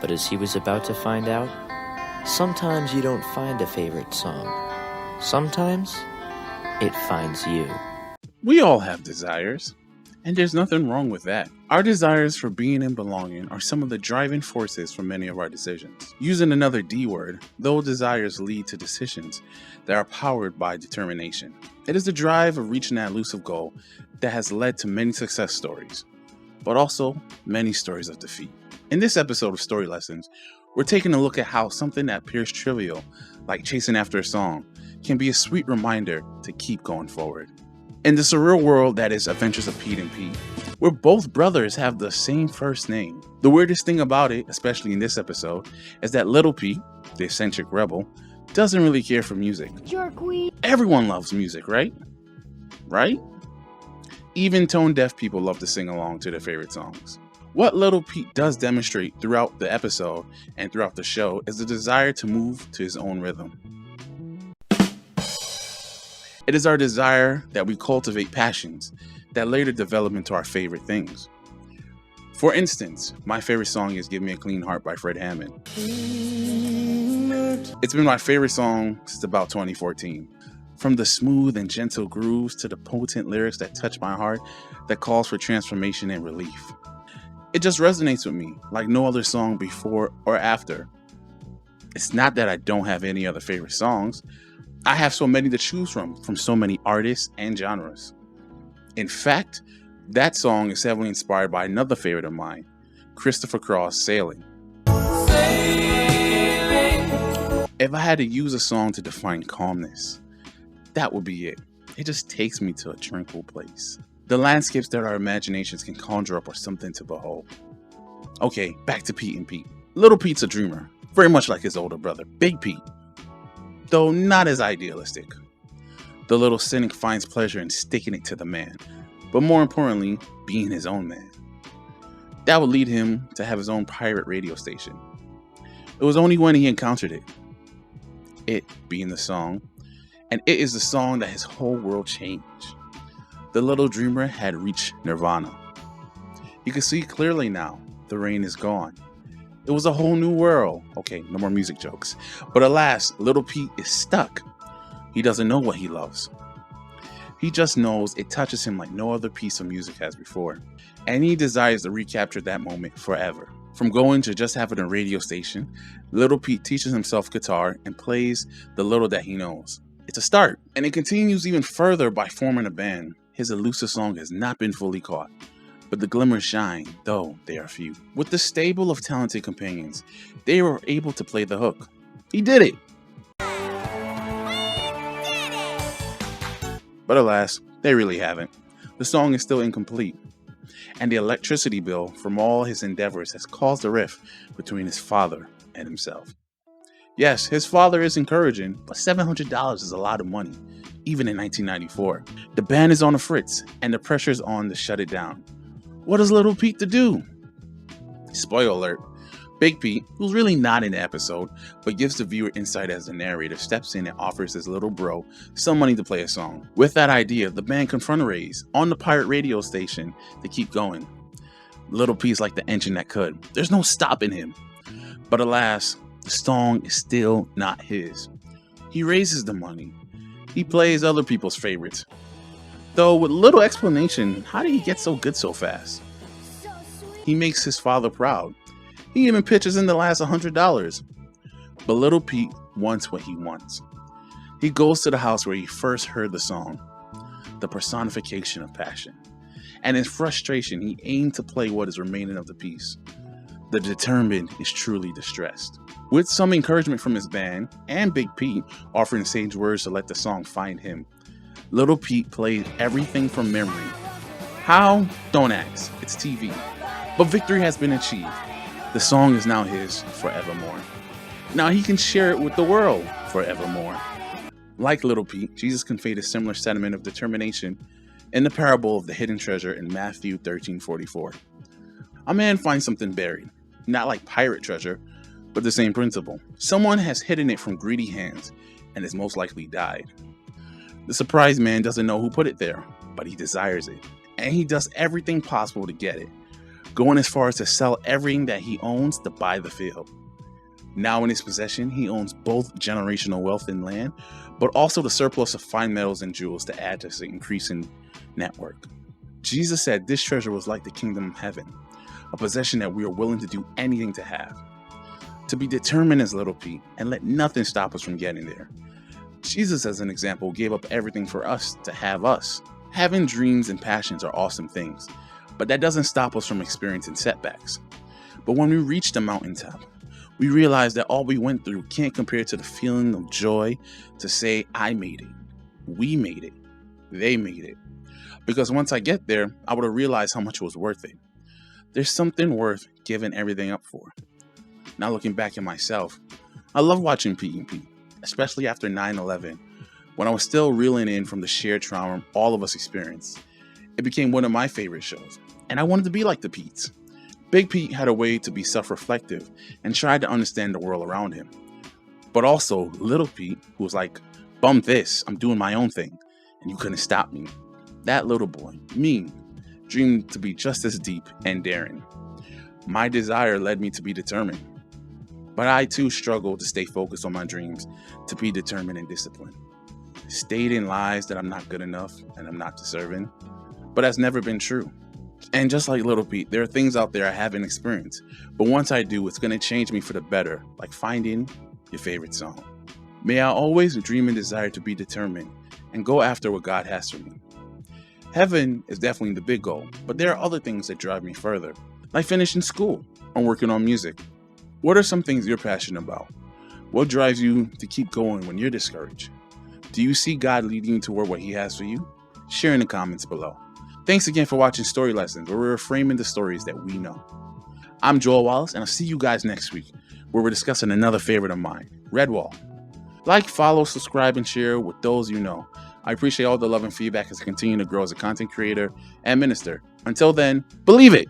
But as he was about to find out, sometimes you don't find a favorite song. Sometimes it finds you. We all have desires, and there's nothing wrong with that. Our desires for being and belonging are some of the driving forces for many of our decisions. Using another D word, those desires lead to decisions that are powered by determination. It is the drive of reaching that elusive goal that has led to many success stories, but also many stories of defeat. In this episode of Storied Lessons, we're taking a look at how something that appears trivial, like chasing after a song, can be a sweet reminder to keep going forward. In the surreal world that is Adventures of Pete and Pete, where both brothers have the same first name. The weirdest thing about it, especially in this episode, is that little Pete, the eccentric rebel, doesn't really care for music. Everyone loves music, right? Right? Even tone-deaf people love to sing along to their favorite songs. What little Pete does demonstrate throughout the episode and throughout the show is the desire to move to his own rhythm. It is our desire that we cultivate passions that later develop into our favorite things. For instance, my favorite song is Give Me a Clean Heart by Fred Hammond. It's been my favorite song since about 2014. From the smooth and gentle grooves to the potent lyrics that touch my heart that calls for transformation and relief. It just resonates with me like no other song before or after. It's not that I don't have any other favorite songs. I have so many to choose from so many artists and genres. In fact, that song is heavily inspired by another favorite of mine, Christopher Cross' Sailing. If I had to use a song to define calmness, that would be it. It just takes me to a tranquil place. The landscapes that our imaginations can conjure up are something to behold. Okay, back to Pete and Pete. Little Pete's a dreamer, very much like his older brother, Big Pete, though not as idealistic. The little cynic finds pleasure in sticking it to the man, but more importantly, being his own man. That would lead him to have his own pirate radio station. It was only when he encountered it being the song, and it is the song that his whole world changed. The little dreamer had reached nirvana. He could see clearly now. The rain is gone. It was a whole new world. Okay, no more music jokes. But alas, little Pete is stuck. He doesn't know what he loves. He just knows it touches him like no other piece of music has before. And he desires to recapture that moment forever. From going to just having a radio station, little Pete teaches himself guitar and plays the little that he knows. It's a start, and it continues even further by forming a band. His elusive song has not been fully caught, but the glimmers shine, though they are few. With the stable of talented companions, they were able to play the hook. He did it! But alas, they really haven't. The song is still incomplete, and the electricity bill from all his endeavors has caused a rift between his father and himself. Yes, his father is encouraging, but $700 is a lot of money, even in 1994. The band is on the fritz, and the pressure is on to shut it down. What is little Pete to do? Spoiler alert, Big Pete, who's really not in the episode, but gives the viewer insight as the narrator steps in and offers his little bro some money to play a song. With that idea, the band can fundraise on the pirate radio station to keep going. Little Pete's like the engine that could. There's no stopping him. But alas, the song is still not his. He raises the money. He plays other people's favorites. Though with little explanation, how did he get so good so fast? He makes his father proud. He even pitches in the last $100. But little Pete wants what he wants. He goes to the house where he first heard the song, the personification of passion. And in frustration, he aimed to play what is remaining of the piece. The determined is truly distressed. With some encouragement from his band and Big Pete offering sage words to let the song find him, little Pete played everything from memory. How? Don't ask. It's TV. But victory has been achieved. The song is now his forevermore. Now he can share it with the world forevermore. Like little Pete, Jesus conveyed a similar sentiment of determination in the parable of the hidden treasure in Matthew 13:44. A man finds something buried, not like pirate treasure, but the same principle. Someone has hidden it from greedy hands and has most likely died. The surprised man doesn't know who put it there, but he desires it, and he does everything possible to get it. going as far as to sell everything that he owns to buy the field. Now in his possession, he owns both generational wealth and land, but also the surplus of fine metals and jewels to add to his increasing network. Jesus said this treasure was like the kingdom of heaven, a possession that we are willing to do anything to have. To be determined as little Pete and let nothing stop us from getting there. Jesus, as an example, gave up everything for us to have us. Having dreams and passions are awesome things, but that doesn't stop us from experiencing setbacks. But when we reach the mountaintop, we realize that all we went through can't compare to the feeling of joy to say, I made it, we made it, they made it. Because once I get there, I would have realized how much it was worth it. There's something worth giving everything up for. Now looking back at myself, I love watching Pete and Pete, especially after 9/11, when I was still reeling in from the shared trauma all of us experienced. It became one of my favorite shows, and I wanted to be like the Petes. Big Pete had a way to be self-reflective and tried to understand the world around him. But also Little Pete, who was like, bump this, I'm doing my own thing, and you couldn't stop me. That little boy, me, dreamed to be just as deep and daring. My desire led me to be determined. But I too struggled to stay focused on my dreams, to be determined and disciplined. Stayed in lies that I'm not good enough and I'm not deserving, but that's never been true. And just like Little Pete, there are things out there I haven't experienced, but once I do, it's going to change me for the better, like finding your favorite song. May I always dream and desire to be determined and go after what God has for me. Heaven is definitely the big goal, but there are other things that drive me further, like finishing school or working on music. What are some things you're passionate about? What drives you to keep going when you're discouraged? Do you see God leading you toward what He has for you? Share in the comments below. Thanks again for watching Storied Lessons, where we're framing the stories that we know. I'm Joel Wallace, and I'll see you guys next week, where we're discussing another favorite of mine, Redwall. Like, follow, subscribe, and share with those you know. I appreciate all the love and feedback as I continue to grow as a content creator and minister. Until then, believe it!